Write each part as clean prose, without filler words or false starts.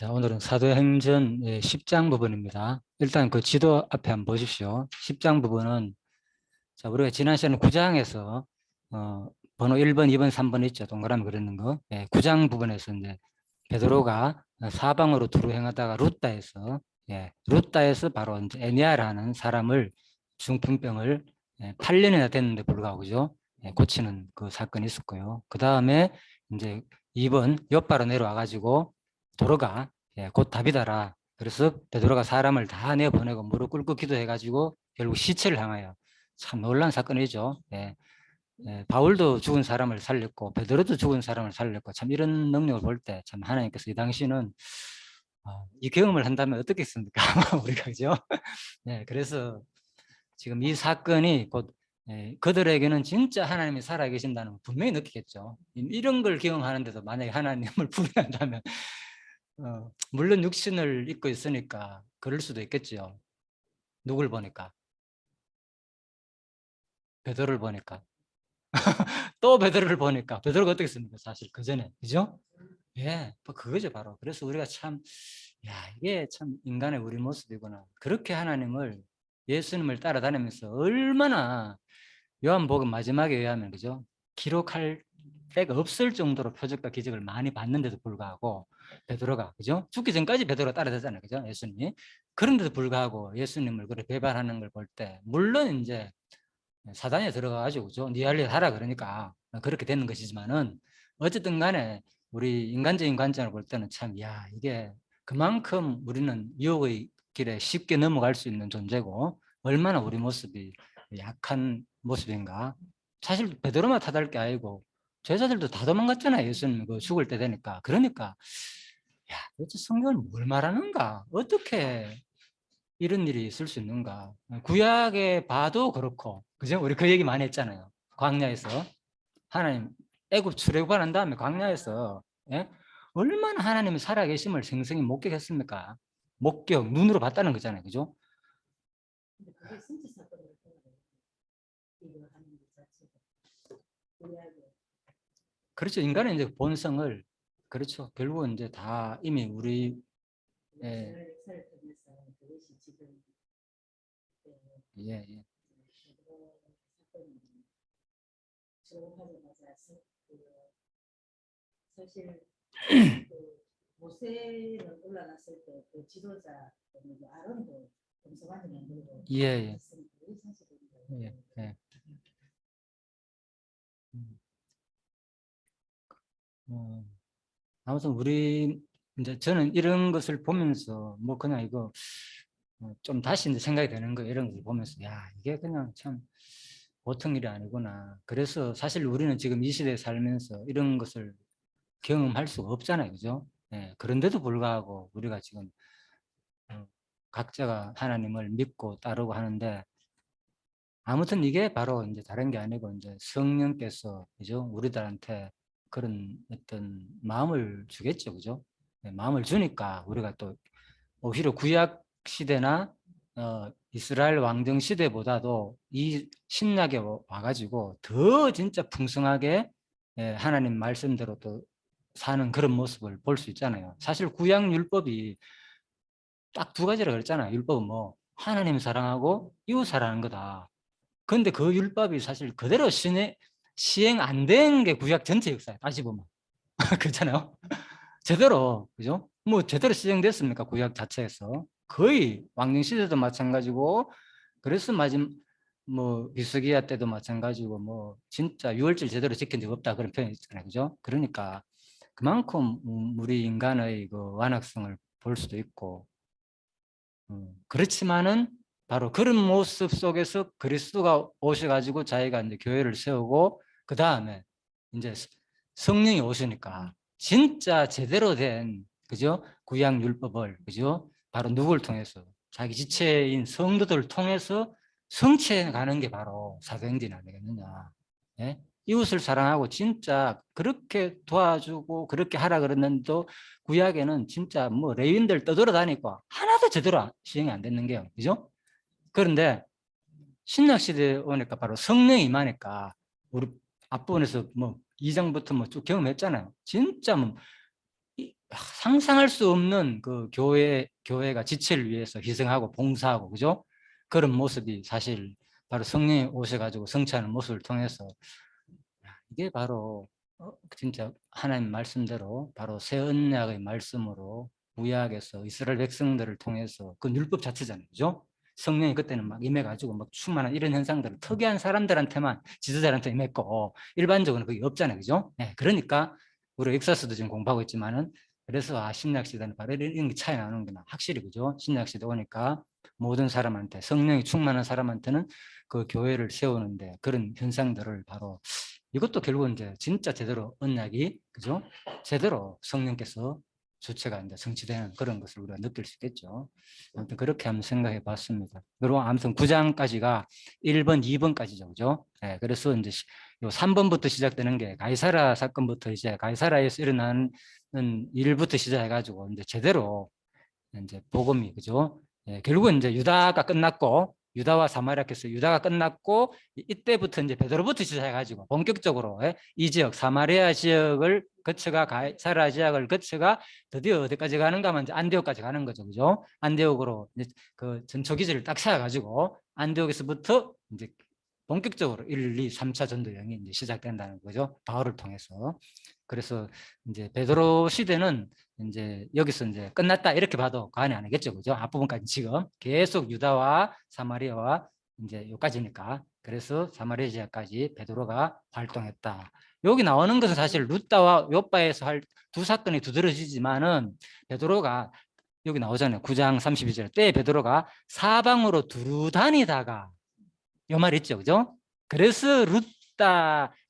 자, 오늘은 사도행전 10장 부분입니다. 일단 그 지도 앞에 한번 보십시오. 10장 부분은 자, 우리가 지난 시간에 9장에서 번호 1번, 2번, 3번 있죠. 동그라미 그리는 거. 9장 부분에서 이제 베드로가 사방으로 두루 행하다가 루따에서 바로 이제 에니아라는 사람을 중풍병을 8년이나 됐는데 불구하고 그죠? 고치는 그 사건이 있었고요. 그 다음에 이제 2번 옆바로 내려와 가지고 도로가 곧 답이다라. 그래서 베드로가 사람을 다 내보내고 무릎 꿇고 기도해 가지고 결국 시체를 향하여 참 놀라운 사건이죠. 바울도 죽은 사람을 살렸고 베드로도 죽은 사람을 살렸고 참 이런 능력을 볼 때 참 하나님께서 이 당시는 이 경험을 한다면 어떻겠습니까? 우리가 그죠? 그래서 지금 이 사건이 곧 그들에게는 진짜 하나님이 살아계신다는 걸 분명히 느끼겠죠. 이런 걸 경험하는데도 만약에 하나님을 부인한다면 물론 육신을 입고 있으니까 그럴 수도 있겠죠. 누굴 보니까? 베드로를 보니까. 또 베드로를 보니까 베드로가 어떻겠습니까? 사실 그 전에 그죠? 뭐 그거죠 바로. 그래서 우리가 참, 이게 참 인간의 우리 모습이구나. 그렇게 하나님을 예수님을 따라다니면서 얼마나 요한복음 마지막에 의하면 그죠? 기록할 때가 없을 정도로 표적과 기적을 많이 봤는데도 불구하고 베드로가 그죠? 죽기 전까지 베드로가 따라다녔잖아요, 그죠? 예수님이. 그런데도 불구하고 예수님을 그렇게 배반하는 걸 볼 때 물론 이제 사단에 들어가가지고 그죠? 네 할 일 하라 그러니까 그렇게 되는 것이지만은 어쨌든 간에 우리 인간적인 관점을 볼 때는 참 이게 그만큼 우리는 유혹의 길에 쉽게 넘어갈 수 있는 존재고 얼마나 우리 모습이 약한 모습인가. 사실 베드로만 탓할 게 아니고 제자들도 다 도망갔잖아요. 예수님 그 죽을 때 되니까. 그러니까 도대체 성경을 뭘 말하는가? 어떻게 이런 일이 있을 수 있는가? 구약에 봐도 그렇고, 그죠? 우리 그 얘기 많이 했잖아요. 광야에서 하나님 애굽 출애굽한 다음에 광야에서 얼마나 하나님이 살아계심을 생생히 목격했습니까? 목격 눈으로 봤다는 거잖아요, 그죠? 그렇죠. 인간의 이제 본성을 그렇죠. 결국은 이제 다 이미 우리 예, 예. 사실 모세는 올라갔을 때 그 지도자 아론도 검소관을 만들고 예, 예. 예. 아무튼 우리 이제 저는 이런 것을 보면서 뭐 그냥 이거 좀 다시 이제 생각이 되는 거예요. 이런 걸 보면서 이게 그냥 참 보통 일이 아니구나. 그래서 사실 우리는 지금 이 시대에 살면서 이런 것을 경험할 수가 없잖아요, 그죠? 그런데도 불구하고 우리가 지금 각자가 하나님을 믿고 따르고 하는데 아무튼 이게 바로 이제 다른 게 아니고 이제 성령께서 그죠? 우리들한테 그런 어떤 마음을 주겠죠, 그죠? 마음을 주니까 우리가 또 오히려 구약 시대나 이스라엘 왕정 시대보다도 이 신약에 와가지고 더 진짜 풍성하게 하나님 말씀대로 또 사는 그런 모습을 볼 수 있잖아요. 사실 구약 율법이 딱 두 가지라 그랬잖아요. 율법은 뭐 하나님 사랑하고 이웃 사랑하는 거다. 그런데 그 율법이 사실 그대로 시행 안 된 게 구약 전체 역사예요. 다시 보면 그렇잖아요. 제대로 그죠? 뭐 제대로 시행됐습니까? 구약 자체에서 거의 왕정 시대도 마찬가지고 그래서 뭐 비스기야 때도 마찬가지고 뭐 진짜 유월절 제대로 지킨 적 없다 그런 표현이 있잖아요, 그죠? 그러니까 그만큼 우리 인간의 그 완악성을 볼 수도 있고 그렇지만은 바로 그런 모습 속에서 그리스도가 오셔가지고 자기가 이제 교회를 세우고 그 다음에 이제 성령이 오시니까 진짜 제대로 된 그죠 구약 율법을 그죠 바로 누구를 통해서 자기 지체인 성도들을 통해서 성취해 가는 게 바로 사도행전 아니겠느냐. 예? 이웃을 사랑하고 진짜 그렇게 도와주고 그렇게 하라 그랬는데도 구약에는 진짜 뭐 레위인들 떠돌아다니고 하나도 제대로 시행이 안 됐는 게요. 그죠? 그런데 신약 시대에 오니까 바로 성령이 임하니까 우리 앞부분에서 뭐 2장부터 뭐 쭉 경험했잖아요. 진짜 뭐 상상할 수 없는 그 교회가 지체를 위해서 희생하고 봉사하고, 그죠? 그런 모습이 사실 바로 성령이 오셔가지고 성취하는 모습을 통해서 이게 바로 진짜 하나님 말씀대로 바로 새 언약의 말씀으로 구약에서 이스라엘 백성들을 통해서 그 율법 자체잖아요, 그죠? 성령이 그때는 막 임해가지고 막 충만한 이런 현상들을 특이한 사람들한테만 지도자한테 임했고 일반적으로는 그게 없잖아요, 그죠? 네, 그러니까 우리 역사서도 지금 공부하고 있지만은 그래서 신약 시대는 바로 이런 게 차이 나는구나 확실히, 그죠? 신약 시대 오니까 모든 사람한테 성령이 충만한 사람한테는 그 교회를 세우는데 그런 현상들을 바로 이것도 결국은 이제 진짜 제대로 언약이, 그죠? 제대로 성령께서 주체가 이제 성취되는 그런 것을 우리가 느낄 수 있겠죠. 아무튼 그렇게 한번 생각해 봤습니다. 그리고 아무튼 9장까지가 1번, 2번까지죠. 그죠? 네, 그래서 이제 요 3번부터 시작되는 게 가이사라 사건부터 이제 가이사라에서 일어나는 일부터 시작해가지고 이제 제대로 이제 복음이, 그죠? 예, 결국은 이제 유다가 끝났고 유다와 사마리아께서 유다가 끝났고 이때부터 이제 베드로부터 시작해가지고 본격적으로 이 지역 사마리아 지역을 거쳐가 가이사라 지역을 거쳐가 드디어 어디까지 가는가 하면 이제 안디옥까지 가는 거죠, 그죠? 안디옥으로 이제 그 전초 기지를 딱 세워가지고 안디옥에서부터 이제 본격적으로 1, 2, 3차 전도 여행이 이제 시작된다는 거죠. 바울을 통해서. 그래서 이제 베드로 시대는 이제 여기서 이제 끝났다 이렇게 봐도 과언이 아니겠죠, 그죠? 앞부분까지 지금 계속 유다와 사마리아와 이제 여기까지니까. 그래서 사마리아 지역까지 베드로가 활동했다. 여기 나오는 것은 사실 룻다와 요바에서 할 두 사건이 두드러지지만은 베드로가 여기 나오잖아요. 9장 32절 때 베드로가 사방으로 두루 다니다가 요 말 있죠, 그죠? 그래서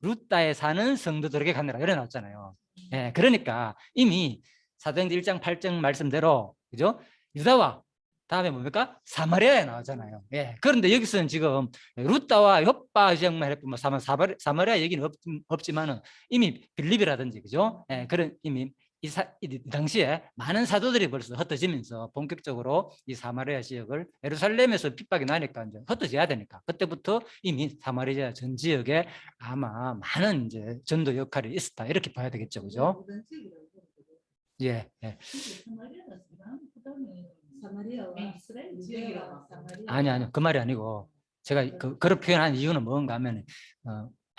룻다에 사는 성도들에게 가느라 이래 나왔잖아요. 예, 그러니까 이미 사도행전 1장 8절 말씀대로, 그죠? 유다와 다음에 뭡니까? 사마리아에 나오잖아요. 예, 그런데 여기서는 지금 룻다와 욥바 지역만 했고 뭐 사마리아 얘기는 없지만은 이미 빌립이라든지, 그죠? 예, 그런 이미 이 당시에 많은 사도들이 벌써 흩어지면서 본격적으로 이 사마리아 지역을 예루살렘에서 핍박이 나니까 이제 흩어져야 되니까 그때부터 이미 사마리아 전 지역에 아마 많은 이제 전도 역할이 있었다 이렇게 봐야 되겠죠, 그죠? 예, 예. 사마리아와 이스라엘 지역이라고 아니요, 그 말이 아니고 제가 그런 표현한 이유는 뭔가 하면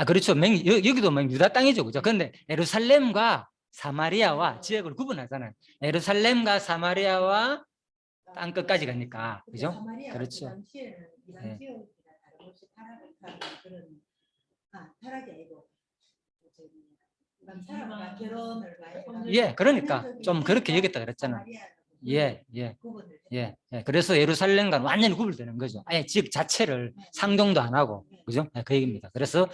그렇죠. 여기도 유다 땅이죠, 그죠? 그런데 예루살렘과 사마리아와 지역을 구분하잖아요. 예루살렘과 사마리아와 땅 끝까지 가니까, 그죠? 사마리아 그렇죠. 그 당시에는 이란 네. 지역이나 다름없이 타락을 하는 그런 타락이 아니고 사람과 결혼을 많이 예, 그러니까 좀 그렇게 얘기했다 그랬잖아요. 예, 예. 예, 예. 그래서 예루살렘과는 완전히 구분되는 거죠. 아예 지역 자체를 상종도 안 하고, 그죠? 예, 그 얘기입니다. 그래서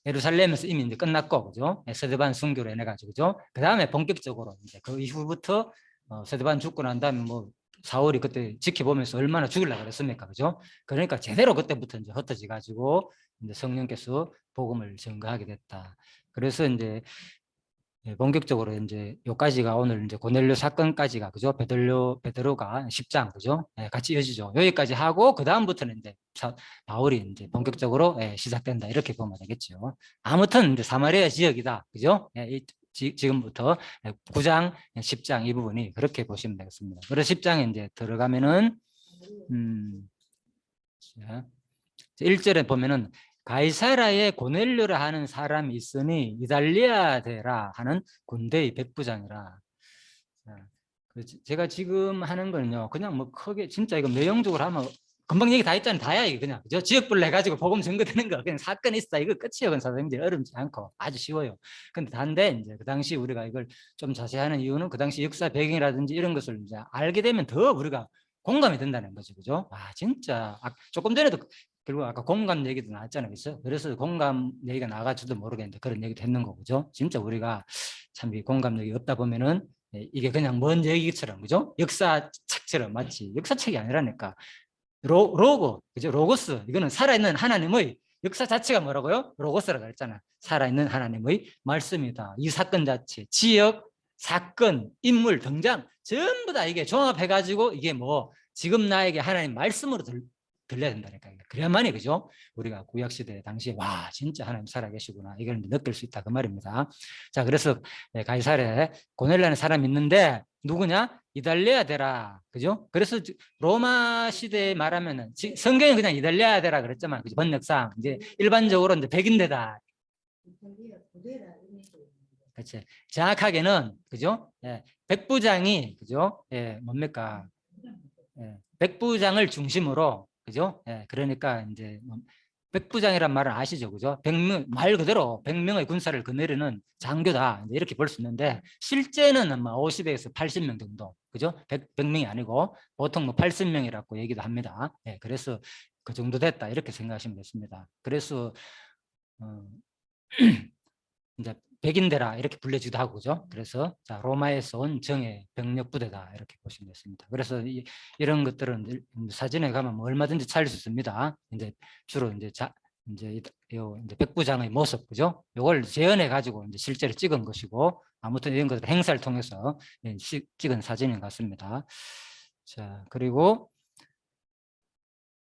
예루살렘에서 이미 이제 끝났고, 그죠? 예, 스데반 순교로 인해 가지고, 그죠? 그 다음에 본격적으로 이제 그 이후부터 스데반 죽고 난 다음에 뭐 사울이 그때 지켜보면서 얼마나 죽이려고 그랬습니까, 그죠? 그러니까 제대로 그때부터 이제 흩어져 가지고 이제 성령께서 복음을 전가하게 됐다. 그래서 이제 본격적으로 이제 요까지가 오늘 이제 고넬료 사건까지가, 그죠? 베드로가 10장, 그죠? 예, 같이 이어지죠. 여기까지 하고 그 다음부터는 이제 바울이 이제 본격적으로 시작된다 이렇게 보면 되겠죠. 아무튼 이제 사마리아 지역이다, 그죠? 예, 지금부터 9장, 10장 이 부분이 그렇게 보시면 되겠습니다. 그래서 10장에 이제 들어가면은 자, 1절에 보면은 가이사라에 고넬료라 하는 사람이 있으니 이달리아 대라 하는 군대의 백부장이라. 제가 지금 하는 거는요, 그냥 뭐 크게 진짜 이거 내용적으로 하면 금방 얘기 다 했잖아요. 다야 이게 그냥, 그죠? 지역별로 해가지고 복음 전거되는 거 그냥 사건 있어 이거 끝이에요. 그건 사도행전 어렵지 않고 아주 쉬워요. 근데 단데 이제 그 당시 우리가 이걸 좀 자세히 하는 이유는 그 당시 역사 배경이라든지 이런 것을 이제 알게 되면 더 우리가 공감이 된다는 거죠, 그죠? 진짜 조금 전에도 결국 아까 공감 얘기도 나왔잖아요, 그래서 공감 얘기가 나가지도 모르겠는데 그런 얘기도 했는 거죠. 진짜 우리가 참 이 공감력이 없다 보면은 이게 그냥 먼 얘기처럼, 그죠? 역사책처럼 마치 역사책이 아니라니까. 로고, 그죠? 로고스. 이거는 살아있는 하나님의 역사 자체가 뭐라고요? 로고스라고 했잖아. 살아있는 하나님의 말씀이다. 이 사건 자체, 지역, 사건, 인물, 등장 전부 다 이게 종합해가지고 이게 뭐 지금 나에게 하나님 말씀으로 들려야 된다니까. 그래야만이 그죠? 우리가 구약 시대 당시에 와 진짜 하나님 살아계시구나 이걸 느낄 수 있다 그 말입니다. 자 그래서 가이사랴에 고넬라는 사람이 있는데 누구냐? 이달리아 데라 그죠? 그래서 로마 시대에 말하면은 성경은 그냥 이달리아 데라 그랬지만 그죠? 번역상 이제 일반적으로 이제 백인데다. 이탈리아 고대라 이런 게 있는데. 그렇지. 정확하게는 그죠? 예, 백부장이 그죠? 예, 뭡니까? 예, 백부장을 중심으로 그죠? 예, 그러니까 이제 백부장이란 말은 아시죠, 그죠? 100명 말 그대로 100명의 군사를 거느리는 장교다 이렇게 볼 수 있는데 실제는 아마 50에서 80명 정도, 그죠? 100명이 아니고 보통 뭐 80명이라고 얘기도 합니다. 예, 그래서 그 정도 됐다 이렇게 생각하시면 됐습니다. 그래서 이제 백인대라 이렇게 불려지기도 하고 그죠? 그래서 자 로마에서 온 정예 병력 부대다 이렇게 보시면 됐습니다. 그래서 이런 것들은 사진에 가면 뭐 얼마든지 찾을 수 있습니다. 이제 주로 이제 이제 백부장의 모습 그죠? 이걸 재현해 가지고 이제 실제로 찍은 것이고 아무튼 이런 것들 행사를 통해서 찍은 사진인 것 같습니다. 자 그리고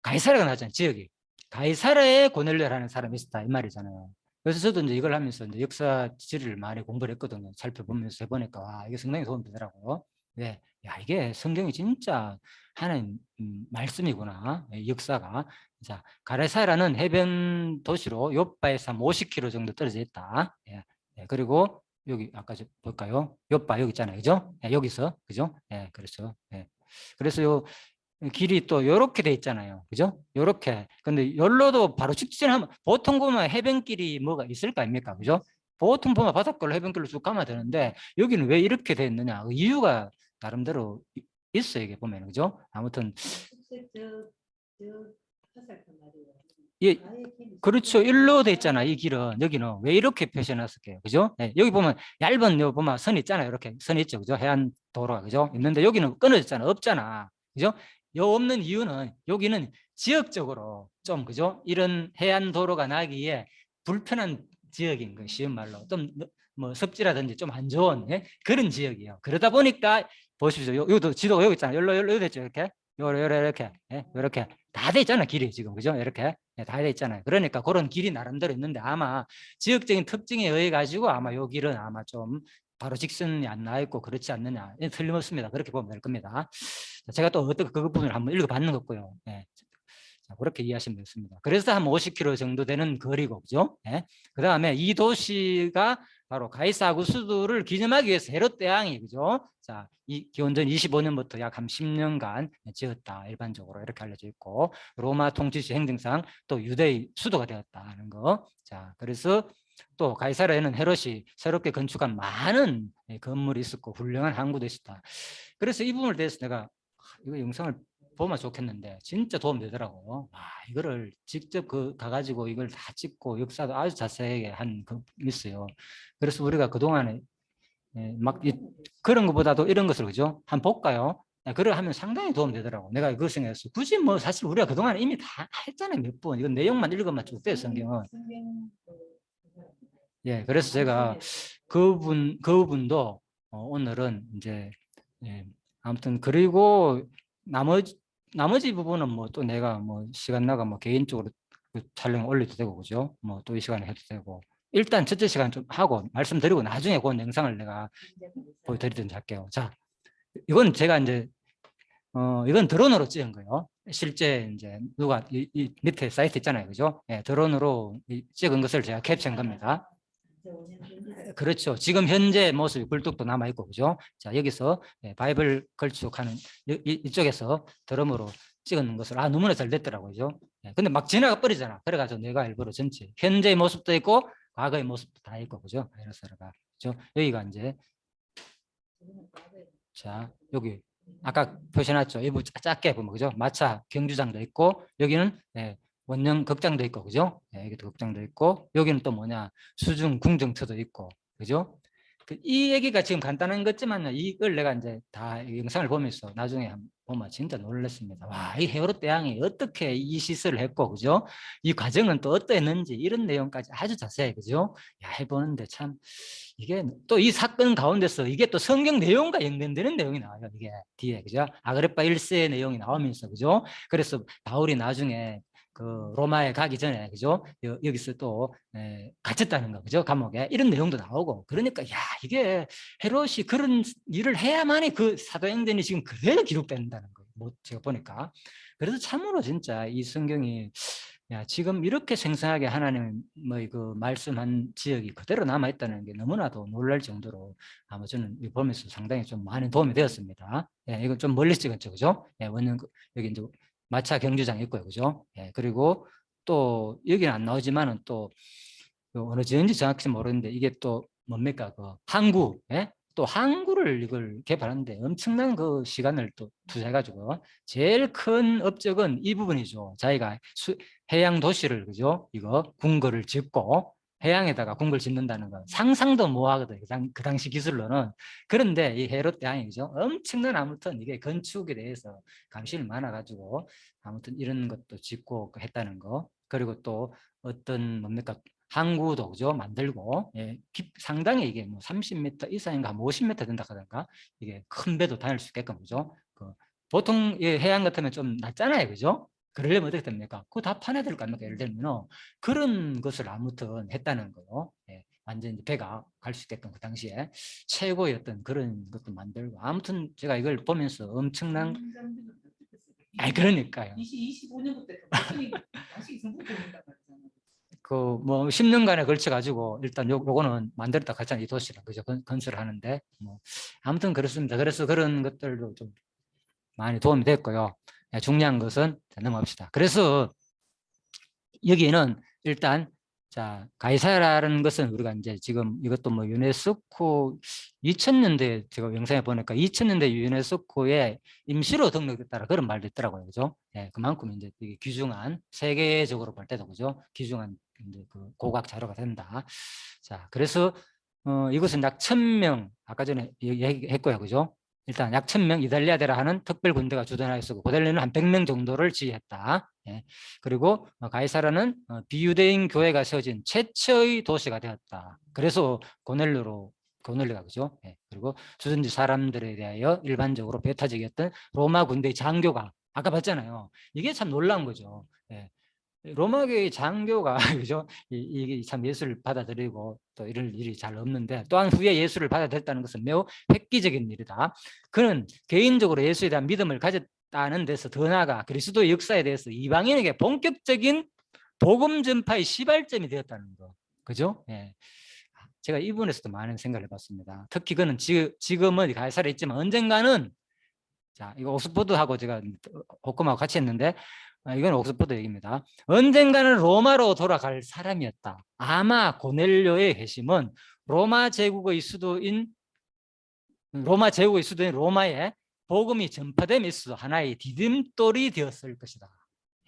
가이사라가 나왔잖아요. 지역이 가이사라에 고넬료라는 사람이 있었다 이 말이잖아요. 그래서 저도 이제 이걸 하면서 이제 역사 지리를 많이 공부를 했거든요. 살펴보면서 해보니까 와 이게 상당히 도움이 되더라고요. 네, 야 이게 성경이 진짜 하나님 말씀이구나. 역사가. 자 가이사라는 해변 도시로 요빠에서 한 50km 정도 떨어져 있다. 예, 예, 그리고 여기 아까 볼까요? 요빠 여기 있잖아요, 그죠? 예, 여기서 그죠? 예, 그렇죠. 예. 그래서 요 길이 또 요렇게 돼 있잖아요. 그죠? 요렇게. 근데 열로도 바로 직진하면 보통 보면 해변길이 뭐가 있을 거 아닙니까? 그죠? 보통 보면 바닷가로 해변길로 쭉 가면 되는데 여기는 왜 이렇게 돼 있느냐? 그 이유가 나름대로 있어요. 이게 보면. 그죠? 아무튼 저 화살표 말이에요. 예, 아예 길이 그렇죠. 일로 돼 있잖아. 이 길은 여기는 왜 이렇게 표시해놨을게요. 그죠? 네, 여기 보면 얇은 요 보면 선 있잖아요. 이렇게 선 있죠. 그죠? 해안 도로가 그죠? 있는데 여기는 끊어졌잖아. 없잖아. 그죠? 요 없는 이유는 여기는 지역적으로 좀 그죠? 이런 해안 도로가 나기에 불편한 지역인 거 쉬운 말로 좀 뭐 습지라든지 좀 안 좋은 예? 그런 지역이에요. 그러다 보니까 보십시오. 여기도 지도가 여기 있잖아요. 여기 됐죠. 이렇게 이렇게 예? 이렇게 다 돼 있잖아. 길이 지금 그죠? 이렇게 예, 다 돼 있잖아요. 그러니까 그런 길이 나름대로 있는데 아마 지역적인 특징에 의해 가지고 아마 요 길은 아마 좀 바로 직선이 안 나 있고 그렇지 않느냐. 틀림없습니다. 그렇게 보면 될 겁니다. 제가 또 어떻게 그 부분을 한번 읽어봤는 거고요. 예. 자, 그렇게 이해하시면 되겠습니다. 그래서 한 50km 정도 되는 거리고, 그죠? 예. 그 다음에 이 도시가 바로 가이사구스도를 기념하기 위해서 헤롯 대왕이, 그죠? 자, 이 기원전 25년부터 약 한 10년간 지었다. 일반적으로 이렇게 알려져 있고, 로마 통치시 행정상 또 유대의 수도가 되었다는 거. 자, 그래서 또 가이사라에는 헤롯이 새롭게 건축한 많은 건물이 있었고 훌륭한 항구도 있었다. 그래서 이 부분에 대해서 내가 이거 영상을 보면 좋겠는데 진짜 도움 되더라고요. 와, 이거를 직접 가가지고 이걸 다 찍고 역사도 아주 자세하게 한 거 있어요. 그래서 우리가 그동안에 그런 것보다도 이런 것을 그죠? 한번 볼까요? 그걸 하면 상당히 도움 되더라고. 내가 그 생각했어. 굳이 뭐 사실 우리가 그동안 이미 다 했잖아요. 몇 번. 이건 내용만 읽으면 좀 돼요, 성경은. 예, 그래서 제가 그분도 오늘은 이제 아무튼 그리고 나머지 부분은 뭐 또 내가 뭐 시간 나가 뭐 개인적으로 그 촬영 올려도 되고 그죠? 뭐 또 이 시간에 해도 되고 일단 첫째 시간 좀 하고 말씀드리고 나중에 그 영상을 내가 보여드리든지 할게요. 자, 이건 제가 이제 이건 드론으로 찍은 거예요. 실제 이제 누가 이 밑에 사이트 있잖아요, 그죠? 예, 드론으로 찍은 것을 제가 캡처한 겁니다. 그렇죠. 지금 현재 모습이 굴뚝도 남아있고, 그죠? 자, 여기서 바이블 걸쭉하는 이쪽에서 드럼으로 찍은 것을, 너무나 잘 됐더라고요. 그죠? 근데 막 지나가 버리잖아. 그래가지고 내가 일부러 전체, 현재의 모습도 있고, 과거의 모습도 다 있고, 그죠? 바이러스가. 그죠? 여기가 이제, 자, 여기, 아까 표시해놨죠? 일부 작게 보면, 그죠? 마차 경주장도 있고, 여기는, 원형 극장도 있고, 그죠? 여기도 극장도 있고, 여기는 또 뭐냐, 수중 궁정터도 있고, 그죠? 이 얘기가 지금 간단한 것지만요. 이걸 내가 이제 다 영상을 보면서 나중에 보면 진짜 놀랐습니다. 와, 이 헤어로 대왕이 어떻게 이 시설을 했고, 그죠? 이 과정은 또 어떠했는지 이런 내용까지 아주 자세히, 그죠? 야, 해보는데 참 이게 또 이 사건 가운데서 이게 또 성경 내용과 연관되는 내용이 나와요. 이게 뒤에, 그죠? 아그리파 1세의 내용이 나오면서, 그죠? 그래서 바울이 나중에 그 로마에 가기 전에, 그죠? 여기서 또 갇혔다는 거, 그죠? 감옥에 이런 내용도 나오고. 그러니까 야, 이게 헤롯이 그런 일을 해야만이 그 사도행전이 지금 그대로 기록된다는 거예요. 뭐 제가 보니까. 그래서 참으로 진짜 이 성경이 야, 지금 이렇게 생생하게 하나님 뭐그 말씀한 지역이 그대로 남아 있다는 게 너무나도 놀랄 정도로 아마 저는 이거 보면서 상당히 좀 많은 도움이 되었습니다. 예, 이건 좀 멀리 찍었죠, 그죠? 예, 원년 여기 이제 마차 경주장 있고요, 그죠? 예, 그리고 또 여기는 안 나오지만은 또 어느 지인지 정확히 모르는데 이게 또 뭡니까 그 항구, 예? 또 항구를 이걸 개발하는데 엄청난 그 시간을 또 투자해가지고 제일 큰 업적은 이 부분이죠. 자기가 해양 도시를, 그죠? 이거 궁궐을 짓고 해양에다가 궁궐 짓는다는 건 상상도 못 하거든요. 그 당시 기술로는. 그런데 이 헤롯 대왕이, 그죠? 엄청난 아무튼 이게 건축에 대해서 감심이 많아가지고 아무튼 이런 것도 짓고 했다는 거. 그리고 또 어떤 뭡니까 항구도, 그죠? 만들고, 예, 상당히 이게 뭐 30m 이상인가 50m 된다 하던가 이게 큰 배도 다닐 수 있게끔, 그죠? 보통 해양 같으면 좀 낮잖아요, 그죠? 그러려면 어떻게 됩니까? 그거 다 파내야 될 거 아닙니까? 예를 들면 그런 것을 아무튼 했다는 거요. 예, 완전 배가 갈 수 있게끔 그 당시에 최고의 어떤 그런 것도 만들고 아무튼 제가 이걸 보면서 엄청난 아니 그러니까요. 25년부터 다시 성공됩니다. 그 뭐 10년간에 걸쳐 가지고 일단 요거는 만들었다 갔잖아요. 이 도시를, 그죠? 건설을 하는데 뭐 아무튼 그렇습니다. 그래서 그런 것들도 좀 많이 도움이 됐고요. 중요한 것은 자, 넘어갑시다. 그래서 여기는 일단 자 가이사라는 것은 우리가 이제 지금 이것도 뭐 유네스코 2000년대 제가 영상에 보니까 2000년대 유네스코에 임시로 등록됐다라 그런 말도 있더라고요, 그죠? 예, 그만큼 이제 되게 귀중한 세계적으로 볼 때도, 그죠? 귀중한 이제 그 고고학 자료가 된다. 자, 그래서 이것은 약 1000명 아까 전에 얘기했고요, 그죠? 일단 약 1000명 이달리아데라 하는 특별 군대가 주둔하였고 고델레는 한 100명 정도를 지휘했다. 예. 그리고 가이사라는 비유대인 교회가 세워진 최초의 도시가 되었다. 그래서 고넬료가, 그죠? 예. 그리고 주둔지 사람들에 대하여 일반적으로 배타적이었던 로마 군대의 장교가 아까 봤잖아요. 이게 참 놀라운 거죠. 예. 로마교의 장교가 그죠? 이게 참 예수를 받아들이고 또 이럴 일이 잘 없는데 또한 후에 예수를 받아들였다는 것은 매우 획기적인 일이다. 그는 개인적으로 예수에 대한 믿음을 가졌다는 데서 더 나아가 그리스도의 역사에 대해서 이방인에게 본격적인 복음 전파의 시발점이 되었다는 거, 그죠? 예. 제가 이 부분에서도 많은 생각을 해봤습니다. 특히 그는 지금은 가이사르에 있지만 언젠가는 자 이거 옥스퍼드하고 제가 호컴하고 같이 했는데 이건 옥스퍼드 얘기입니다. 언젠가는 로마로 돌아갈 사람이었다. 아마 고넬료의 회심은 로마 제국의 수도인 로마에 복음이 전파됨에서 하나의 디딤돌이 되었을 것이다.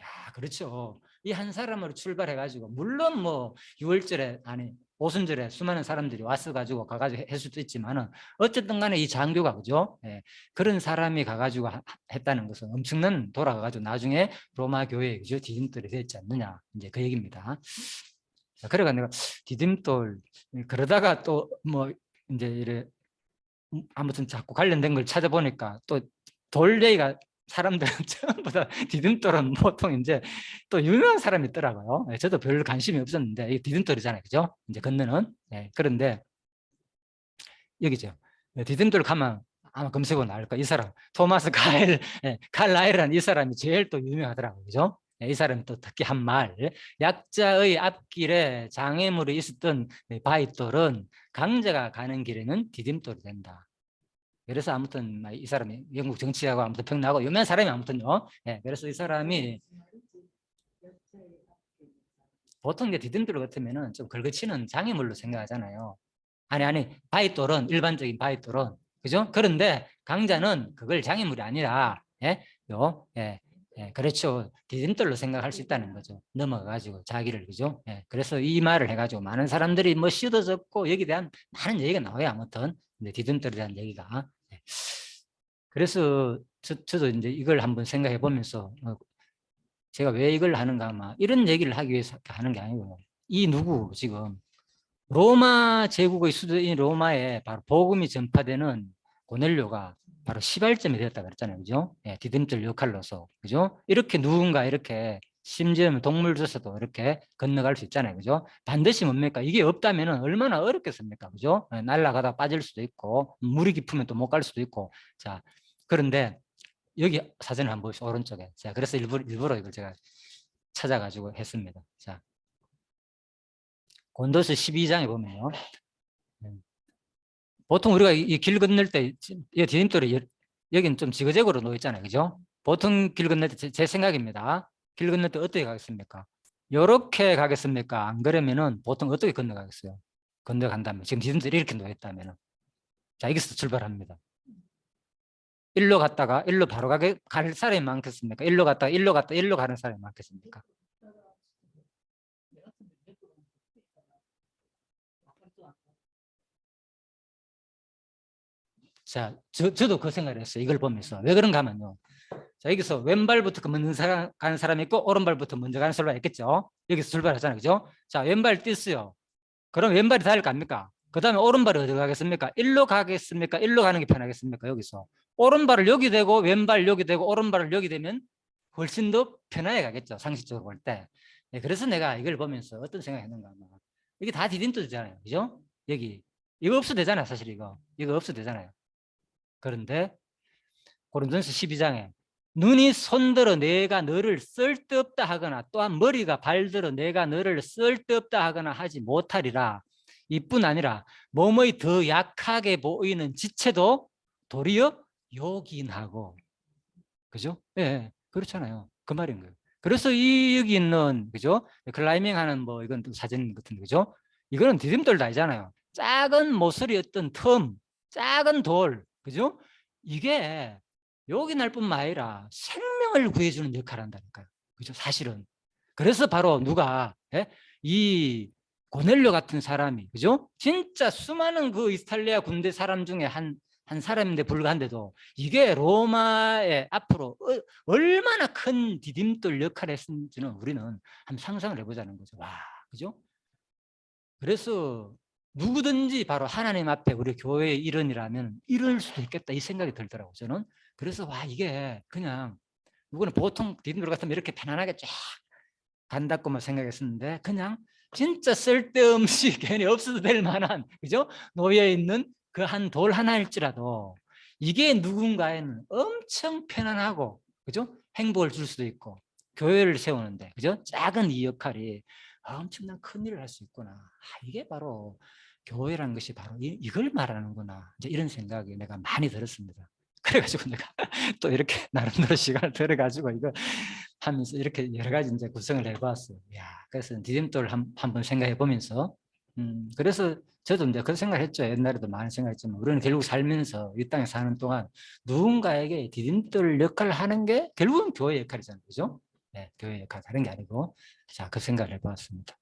야, 그렇죠. 이 한 사람으로 출발해가지고 물론 뭐 6월절에 아니 오순절에 수많은 사람들이 왔어 가지고 가가지고 할 수도 있지만은 어쨌든 간에 이 장교가, 그죠? 예, 그런 사람이 가가지고 했다는 것은 엄청난 돌아가가지고 나중에 로마 교회의, 그죠? 디딤돌이 되었지 않느냐 이제 그 얘기입니다. 그래가 내가 디딤돌 그러다가 또 뭐 이제 이래 아무튼 자꾸 관련된 걸 찾아보니까 또 돌 얘기가 사람들은 전부 다 디딤돌은 보통 이제 또 유명한 사람이 있더라고요. 저도 별 관심이 없었는데 이게 디딤돌이잖아요, 그죠? 이제 건너는. 그런데 여기죠. 디딤돌 가면 아마 검색어 나올 거야. 이 사람 토마스 칼라일이라는 이 사람이 제일 또 유명하더라고요, 그죠? 이 사람이 또 특히 한 말, 약자의 앞길에 장애물이 있었던 바위돌은 강자가 가는 길에는 디딤돌이 된다. 그래서 아무튼 이 사람이 영국 정치하고 아무튼 평나고 유명한 사람이 아무튼요. 그래서 이 사람이 보통 이제 디딤돌 같으면은 좀 걸거치는 장애물로 생각하잖아요. 아니 바위돌은 일반적인 바위돌은, 그죠? 그런데 강자는 그걸 장애물이 아니라 예, 그렇죠. 디딤돌로 생각할 수 있다는 거죠. 넘어가가지고 자기를, 그죠? 예, 그래서 이 말을 해가지고 많은 사람들이 뭐 씌워졌고 여기에 대한 많은 얘기가 나와요. 아무튼 근데 디딤돌에 대한 얘기가. 예. 그래서 저도 이제 이걸 한번 생각해 보면서 제가 왜 이걸 하는가 아마 이런 얘기를 하기 위해서 하는 게 아니고 이 누구 지금 로마 제국의 수도인 로마에 바로 복음이 전파되는 고넬료가 바로 시발점이 되었다 그랬잖아요. 그죠? 예, 디딤돌 역할로서. 그죠? 이렇게 누군가 이렇게 심지어는 동물조차도 이렇게 건너갈 수 있잖아요. 그죠? 반드시 뭡니까? 이게 없다면 얼마나 어렵겠습니까? 그죠? 예, 날아가다 빠질 수도 있고, 물이 깊으면 또 못 갈 수도 있고. 자, 그런데 여기 사진을 한번 보시죠. 오른쪽에. 자, 그래서 일부러 이걸 제가 찾아가지고 했습니다. 자, 곤도스 12장에 보면요. 보통 우리가 이 길 건널 때 디딤돌이 여기는 좀 지그재그로 놓여 있잖아요. 그죠? 보통 길 건널 때 제 생각입니다. 길 건널 때 어떻게 가겠습니까? 이렇게 가겠습니까? 안 그러면은 보통 어떻게 건너가겠어요? 건너간다면 지금 디딤돌이 이렇게 놓여 있다면은 자, 여기서 출발합니다. 일로 갔다가 일로 바로 갈 사람이 많겠습니까? 일로 갔다가 일로 가는 사람이 많겠습니까? 자, 저도 그 생각을 했어요. 이걸 보면서. 왜 그런가 하면요. 자, 여기서 왼발부터 먼저 가는 사람이 있고, 오른발부터 먼저 가는 사람이 있겠죠. 여기서 출발하잖아요. 그죠? 자, 왼발 뛸어요. 그럼 왼발이 닿을 거 아닙니까? 그 다음에 오른발이 어디 가겠습니까? 일로 가겠습니까? 일로 가는 게 편하겠습니까? 여기서. 오른발을 여기 대고, 왼발 여기 대고, 오른발을 여기 대면 훨씬 더 편하게 가겠죠. 상식적으로 볼 때. 네, 그래서 내가 이걸 보면서 어떤 생각이 했는가 하면, 이게 다 디딤돌이잖아요. 그죠? 여기. 이거 없어도 되잖아요. 사실 이거. 이거 없어도 되잖아요. 그런데 고린도전서 12장에 눈이 손들어 내가 너를 쓸데없다 하거나 또한 머리가 발들어 내가 너를 쓸데없다 하거나 하지 못하리라. 이뿐 아니라 몸의 더 약하게 보이는 지체도 도리어 요긴하고. 그죠? 예, 예, 그렇잖아요. 그 말인 거예요. 그래서 여기 있는, 그죠? 클라이밍 하는 뭐 이건 또 사진 같은데, 그죠? 이거는 디딤돌도 아니잖아요. 작은 모서리 어떤 틈, 작은 돌, 그죠? 이게 여기 날 뿐만 아니라 생명을 구해주는 역할을 한다니까요. 그죠? 사실은. 그래서 바로 누가, 예? 이 고넬료 같은 사람이, 그죠? 진짜 수많은 그 이탈리아 군대 사람 중에 한 사람인데 불과한데도 이게 로마의 앞으로 얼마나 큰 디딤돌 역할을 했는지는 우리는 한번 상상을 해보자는 거죠. 와, 그죠? 그래서 누구든지 바로 하나님 앞에 우리 교회의 일원이라면 이럴 수도 있겠다 이 생각이 들더라고요. 저는. 그래서 와, 이게 그냥 누구는 보통 디딤돌 같으면 이렇게 편안하게 쫙 간다고만 생각했었는데 그냥 진짜 쓸데없이 괜히 없어도 될 만한, 그죠? 놓여 있는 그 한 돌 하나일지라도 이게 누군가에는 엄청 편안하고, 그죠? 행복을 줄 수도 있고 교회를 세우는데, 그죠? 작은 이 역할이 엄청난 큰 일을 할 수 있구나. 이게 바로 교회라는 것이 바로 이걸 말하는구나. 이제 이런 생각이 내가 많이 들었습니다. 그래가지고 내가 또 이렇게 나름대로 시간을 들어가지고 이거 하면서 이렇게 여러 가지 이제 구성을 해봤어요. 야, 그래서 디딤돌 한번 생각해 보면서, 그래서 저도 이제 그런 생각을 했죠. 옛날에도 많은 생각했지만 우리는 결국 살면서 이 땅에 사는 동안 누군가에게 디딤돌 역할을 하는 게 결국은 교회 역할이잖아요, 그죠? 네, 교회 역할 다른 게 아니고, 자, 그 생각을 해봤습니다.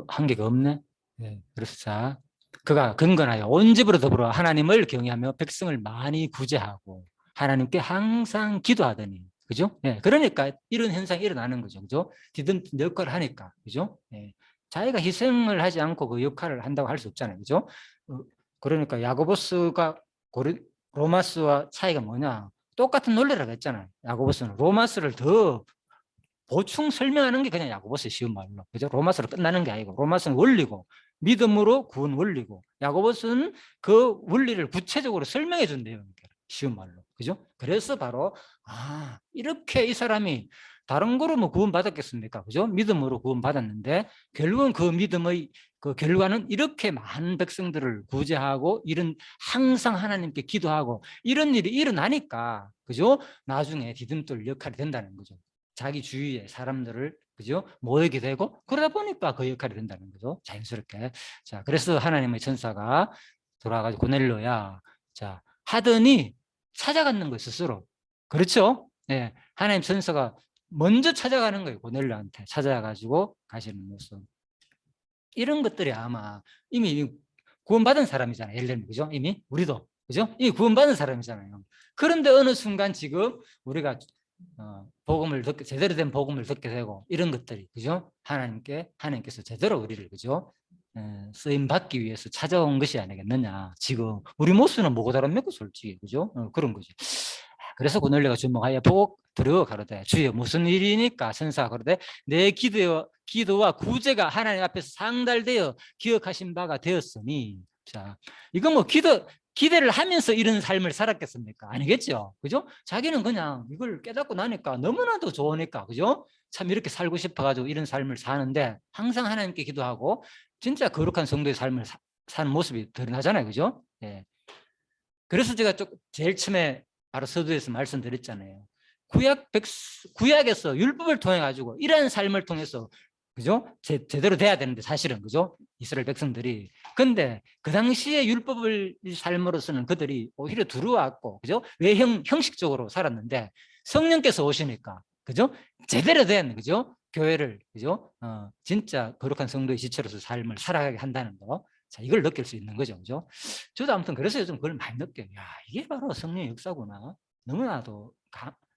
한계가 없네. 네, 그래서 자, 그가 근건하여 온 집으로 더불어 하나님을 경외하며 백성을 많이 구제하고 하나님께 항상 기도하더니, 그죠? 예, 그러니까 이런 현상이 일어나는 거죠, 그죠? 디딤 역할을 하니까, 그죠? 예, 자기가 희생을 하지 않고 그 역할을 한다고 할 수 없잖아요, 그죠? 그러니까 야고보스가 로마스와 차이가 뭐냐? 똑같은 논리라고 했잖아요. 야고보스는 로마스를 더 보충 설명하는 게 그냥 야고보스의 쉬운 말로, 그죠? 로마서로 끝나는 게 아니고 로마서는 원리고 믿음으로 구원 원리고 야고보스는 그 원리를 구체적으로 설명해 준대요. 쉬운 말로, 그죠? 그래서 바로 이렇게 이 사람이 다른 거로 뭐 구원 받았겠습니까? 그죠? 믿음으로 구원 받았는데 결국은 그 믿음의 그 결과는 이렇게 많은 백성들을 구제하고 이런 항상 하나님께 기도하고 이런 일이 일어나니까, 그죠? 나중에 디딤돌 역할이 된다는 거죠. 자기 주위의 사람들을, 그죠? 모이게 되고 그러다 보니까 그 역할이 된다는 거죠. 자연스럽게. 자, 그래서 하나님의 천사가 돌아가지고 고넬료야, 자, 하더니 찾아갔는 거예요, 스스로. 그렇죠? 예. 하나님 천사가 먼저 찾아가는 거예요. 고넬료한테 찾아가지고 가시는 모습. 이런 것들이 아마 이미 구원받은 사람이잖아요. 예를 들면, 그죠? 이미 우리도, 그죠? 이미 구원받은 사람이잖아요. 그런데 어느 순간 지금 우리가 복음을 듣게, 제대로 된 복음을 듣게 되고 이런 것들이, 그죠? 하나님께서 제대로 우리를, 그죠? 쓰임 받기 위해서 찾아온 것이 아니겠느냐. 지금 우리 모습은 뭐고 다릅니까, 솔직히, 그죠? 그런 거지. 그래서 고넬료가 주목하여 보고 들어 가로되 주여 무슨 일이니까. 천사가 가로되 내 기도와 구제가 하나님 앞에서 상달되어 기억하신 바가 되었으니. 자, 이거 뭐 기대를 하면서 이런 삶을 살았겠습니까? 아니겠죠. 그죠? 자기는 그냥 이걸 깨닫고 나니까 너무나도 좋으니까, 그죠? 참 이렇게 살고 싶어가지고 이런 삶을 사는데 항상 하나님께 기도하고 진짜 거룩한 성도의 삶을 사는 모습이 드러나잖아요. 그죠? 예. 그래서 제가 제일 처음에 바로 서두에서 말씀드렸잖아요. 구약에서 율법을 통해 가지고 이러한 삶을 통해서, 그죠? 제대로 돼야 되는데 사실은, 그죠? 이스라엘 백성들이. 근데 그 당시에 율법을 삶으로서는 그들이 오히려 두려워했고, 그죠? 형식적으로 살았는데 성령께서 오시니까, 그죠? 제대로 된, 그죠? 교회를, 그죠? 진짜 거룩한 성도의 지체로서 삶을 살아가게 한다는 거. 자, 이걸 느낄 수 있는 거죠. 그죠? 저도 아무튼 그래서 요즘 그걸 많이 느껴요. 야, 이게 바로 성령의 역사구나. 너무나도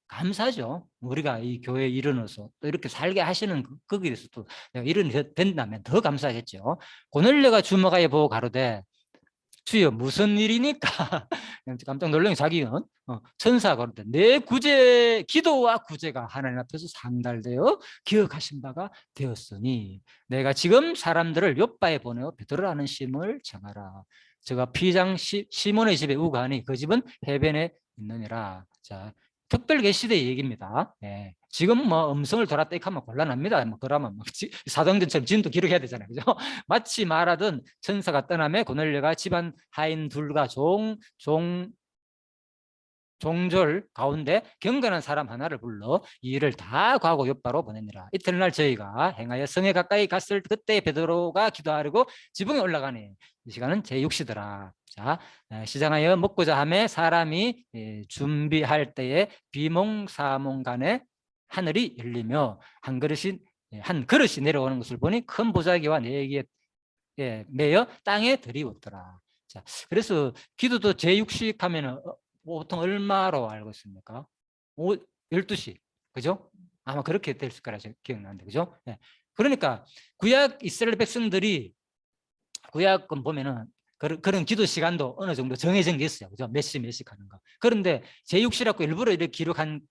감사하죠. 우리가 이 교회에 일어나서 또 이렇게 살게 하시는 거기에 대해서 또 내가 일어나게 된다면 더 감사하겠죠. 고넬료가 주목하여 보고 가로되 주여 무슨 일이니까. 깜짝 놀라요. 자기는 천사가 그러는데 내 기도와 구제가 하나님 앞에서 상달되어 기억하신 바가 되었으니 내가 지금 사람들을 요바에 보내어 베드로라는 심을 정하라. 제가 피장 시몬의 집에 우가하니 그 집은 해변에 있느니라. 자, 특별 계시대의 얘기입니다. 예. 지금 뭐 음성을 돌았다 하면 곤란합니다. 뭐 그러면 사도행전처럼 지금도 기록해야 되잖아요. 그죠? 마치 말하던 천사가 떠나매 고넬료가 집안 하인 둘과 종졸 가운데 경건한 사람 하나를 불러 이 일을 다 과고 요바로 보내니라. 이튿날 저희가 행하여 성에 가까이 갔을 그때 베드로가 기도하려고 지붕에 올라가니 이 시간은 제6시더라. 자, 시장하여 먹고자 하매 사람이 준비할 때에 비몽사몽간에 하늘이 열리며 한 그릇이 내려오는 것을 보니 큰 보자기와 4개의 매여 땅에 들이웠더라. 자, 그래서 기도도 제6식 하면은 보통 얼마로 알고 있습니까? 12시. 그죠? 아마 그렇게 됐을 거라 기억나는데, 그죠? 네. 그러니까 구약 이스라엘 백성들이 구약은 보면은 그런 기도 시간도 어느 정도 정해진 게 있어요. 그죠? 몇 시 하는 거. 그런데 제6시라고 일부러 이렇게 기록한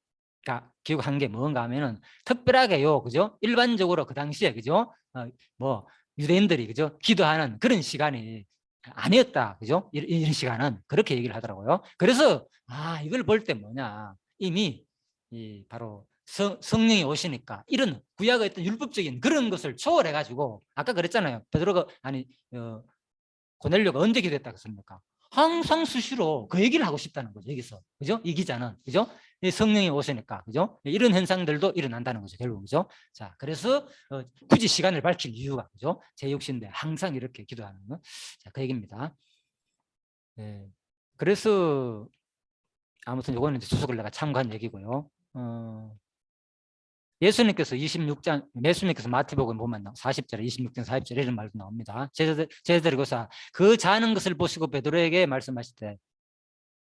게 뭔가 하면은 특별하게요. 그죠? 일반적으로 그 당시에, 그죠? 뭐 유대인들이, 그죠? 기도하는 그런 시간이 아니었다. 그죠? 이런 시간은 그렇게 얘기를 하더라고요. 그래서 이걸 볼 때 뭐냐? 이미 바로 성령이 오시니까 이런 구약의 어떤 율법적인 그런 것을 초월해 가지고 아까 그랬잖아요. 베드로가 고넬료가 언제 기도했다고 했습니까? 항상 수시로 그 얘기를 하고 싶다는 거죠. 여기서. 그죠? 이 기자는. 그죠? 성령이 오시니까. 그죠? 이런 현상들도 일어난다는 거죠. 결국. 그죠? 자, 그래서 굳이 시간을 밝힌 이유가. 그죠? 제6시인데 항상 이렇게 기도하는 거. 자, 그 얘기입니다. 네. 그래서 아무튼 이거는 이제 주석을 내가 참고한 얘기고요. 예수님께서 마태복음 보면 40절에 26절 40절에 이런 말도 나옵니다. 제자들이 고사 그 자는 것을 보시고 베드로에게 말씀하실 때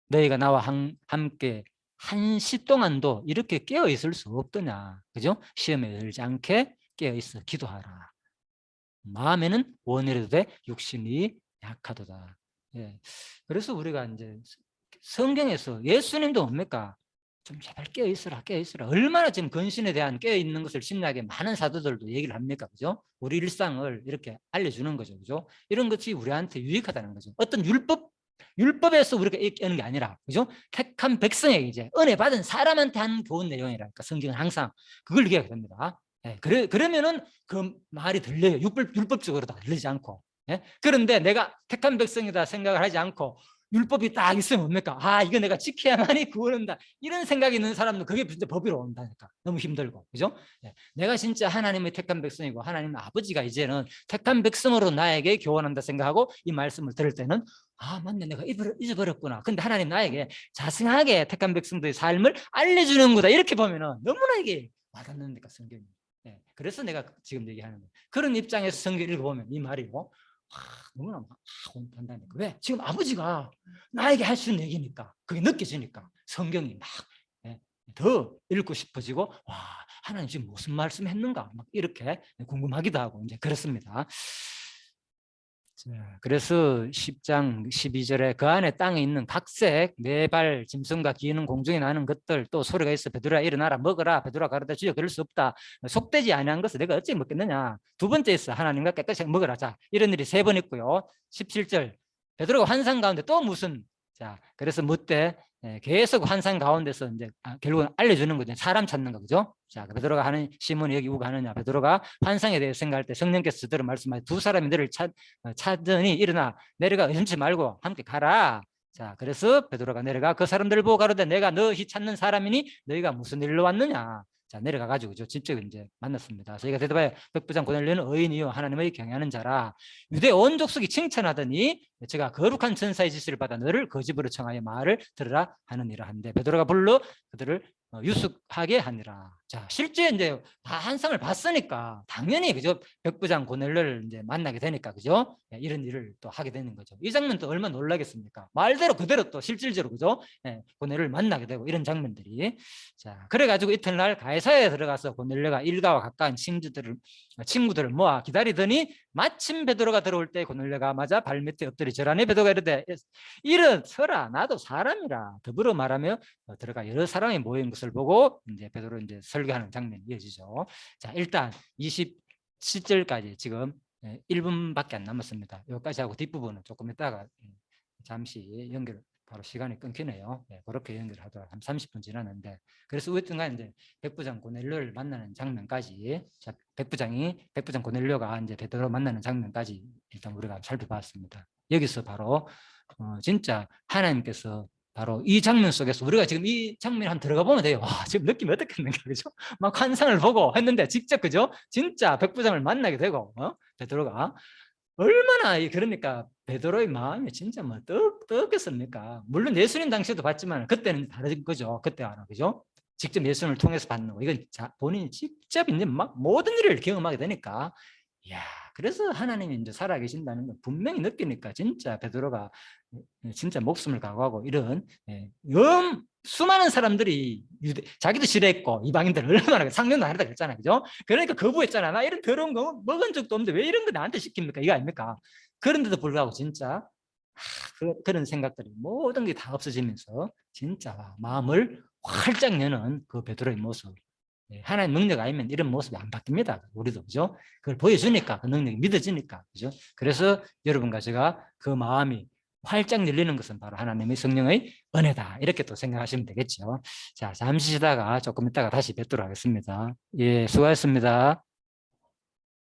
너희가 나와 함께 1시 동안도 이렇게 깨어 있을 수 없더냐. 그죠? 시험에 들지 않게 깨어 있어 기도하라. 마음에는 원이라도 돼 육신이 약하도다. 예. 그래서 우리가 이제 성경에서 예수님도 뭡니까? 좀 제발 깨어 있으라. 얼마나 지금 근신에 대한 깨어 있는 것을 신약에 많은 사도들도 얘기를 합니까? 그죠? 우리 일상을 이렇게 알려주는 거죠. 그죠? 이런 것이 우리한테 유익하다는 거죠. 어떤 율법에서 우리가 깨는 게 아니라, 그죠? 택한 백성에게 이제 은혜 받은 사람한테 한 좋은 내용이랄까. 성경은 항상 그걸 얘기하게 됩니다. 예, 그러면은 그 말이 들려요. 율법적으로 다 들리지 않고. 예? 그런데 내가 택한 백성이다 생각을 하지 않고 율법이 딱 있으면 뭡니까? 이거 내가 지켜야만이 구원한다. 이런 생각이 있는 사람은 그게 진짜 법이로 온다니까. 너무 힘들고. 그죠? 예. 내가 진짜 하나님의 택한 백성이고 하나님 아버지가 이제는 택한 백성으로 나에게 교원한다 생각하고 이 말씀을 들을 때는 아, 맞네. 내가 잊어버렸구나. 근데 하나님 나에게 자승하게 택한 백성들의 삶을 알려주는구나. 이렇게 보면은 너무나 이게 와닿는니까 성경이. 예, 그래서 내가 지금 얘기하는 거예요. 그런 입장에서 성경 읽어보면 이 말이 너무나 혼란다니까. 왜? 지금 아버지가 나에게 할 수 있는 얘기니까, 그게 느껴지니까 성경이 막 더 읽고 싶어지고, 와, 하나님 지금 무슨 말씀 했는가? 막 이렇게 궁금하기도 하고, 이제 그렇습니다. 자, 그래서 10장 12절에 그 안에 땅에 있는 각색 네발 짐승과 기는 공중에 나는 것들, 또 소리가 있어 베드로야 일어나라 먹어라. 베드로가 가로되 주여 그럴 수 없다. 속되지 아니한 것을 내가 어찌 먹겠느냐. 두 번째 있어 하나님과 깨끗이 먹어라. 자, 이런 일이 3번 있고요. 17절 베드로가 환상 가운데 또 무슨, 자, 그래서 묻되 계속 환상 가운데서 이제 결국은 알려주는 거죠. 사람 찾는 거죠. 자, 베드로가 하는 시몬이 여기 오고 하느냐. 베드로가 환상에 대해 생각할 때 성령께서 저대로 말씀하시 두 사람이 너를 찾으니 일어나 내려가 의심치 말고 함께 가라. 자, 그래서 베드로가 내려가 그 사람들을 보고 가로되 내가 너희 찾는 사람이니 너희가 무슨 일로 왔느냐. 자, 내려가 가지고 직접 이제 만났습니다. 저희가 대답하여 백부장 고넬료는 의인이요 하나님의 경외하는 자라. 유대 온 족속이 칭찬하더니 제가 거룩한 천사의 지시를 받아 너를 거짓으로 청하여 말을 들으라 하느니라 한데 베드로가 불러 그들을 유숙하게 하니라. 자, 실제 이제 다 환상을 봤으니까 당연히 그죠, 백부장 고넬료를 이제 만나게 되니까 그죠, 이런 일을 또 하게 되는 거죠. 이 장면 또 얼마나 놀라겠습니까? 말대로 그대로 또 실질적으로 그죠, 고넬료를 만나게 되고 이런 장면들이. 자, 그래가지고 이튿날 가이사야에 들어가서 고넬료가 일가와 가까운 친구들을 모아 기다리더니 마침 베드로가 들어올 때 고넬료가 맞아 발밑에 엎드려 절하니 베드로가 이르되 일어서라 나도 사람이라 더불어 말하며 들어가 여러 사람이 모인 것을 보고 이제 베드로 이제 설교하는 장면이 이어지죠. 자, 일단 27절까지 지금 1분밖에 안 남았습니다. 여기까지 하고 뒷부분은 조금 있다가 잠시 연결 바로 시간이 끊기네요. 그렇게 연결하도록 한 30분 지났는데, 그래서 어쨌든 이제 백부장 고넬료를 만나는 장면까지, 자, 백부장 고넬료가 이제 베드로 만나는 장면까지 일단 우리가 살펴봤습니다. 여기서 바로 진짜 하나님께서 바로 이 장면 속에서 우리가 지금 이 장면에 한번 들어가 보면 돼요. 와, 지금 느낌이 어떻겠는가, 그죠? 막 환상을 보고 했는데 직접 그죠? 진짜 백부장을 만나게 되고 베드로가 얼마나 그러니까 베드로의 마음이 진짜 뭐 뜨겁겠습니까? 물론 예수님 당시에도 봤지만 그때는 다른 거죠. 그때와는 그죠? 직접 예수님을 통해서 받는 거. 이건 본인이 직접 이제 막 모든 일을 경험하게 되니까, 야, 그래서 하나님이 이제 살아계신다는 걸 분명히 느끼니까 진짜 베드로가 진짜 목숨을 각오하고 이런 수많은 사람들이 자기도 싫어했고 이방인들 얼마나 상명도 아니다 그랬잖아요, 그죠? 그러니까 거부했잖아. 나 이런 더러운 거 먹은 적도 없는데 왜 이런 거 나한테 시킵니까? 이거 아닙니까? 그런데도 불구하고 진짜 그런 생각들이 모든 게 다 없어지면서 진짜 마음을 활짝 여는 그 베드로의 모습. 하나님 능력 아니면 이런 모습이 안 바뀝니다. 우리도 그죠? 그걸 보여주니까 그 능력이 믿어지니까 그죠? 그래서 여러분과 제가 그 마음이 활짝 열리는 것은 바로 하나님의 성령의 은혜다. 이렇게 또 생각하시면 되겠죠. 자, 잠시 쉬다가 조금 있다가 다시 뵙도록 하겠습니다. 예, 수고하셨습니다.